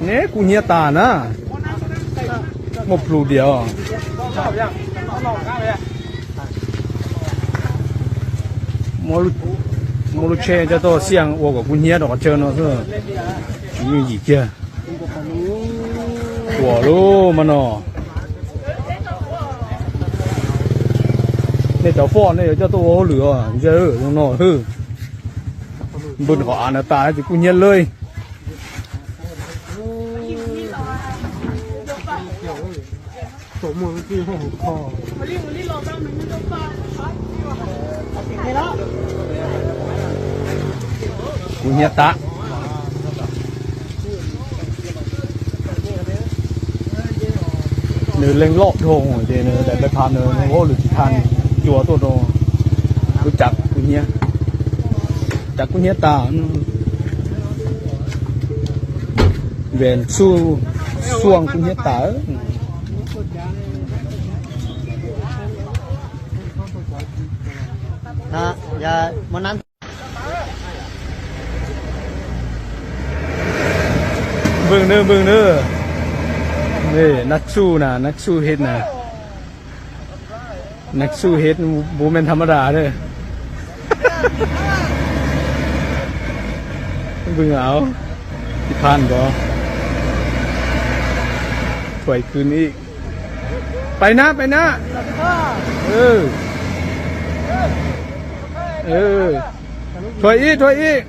เนี่ยกูเนียตานะหมดปลูเดียวมอลูเชนจะตัวเสียง我个กูเนียดอกเจอเนาะ是有意见我喽มันเนาะนี่เจ้าฟ้อนนี่เจ้าตัวเหลือเยอะตรงนั้นฮึบนเขาอ่านตาจะกูเนียเลยตัวมือที่หัวคอกูเนียตะเนื้อเล็งโลกทงเจเนื้อแต่ไปพาเนื้อโอ้หรือที่ทันจัวตัวโตรู้จักกูเนียจักกูเนียตาเวียนสู้ส่วงกูเนียตาอย่ามันนั้นเบิ่งเด้อนี่นักสู้เฮ็ดนะนักสู้เฮ็ดบ่แม่นธรรมดาเด้อเบิ่งเอาที่ผ่านบ่ถอยคืนอีกไปนะเออถอยอีก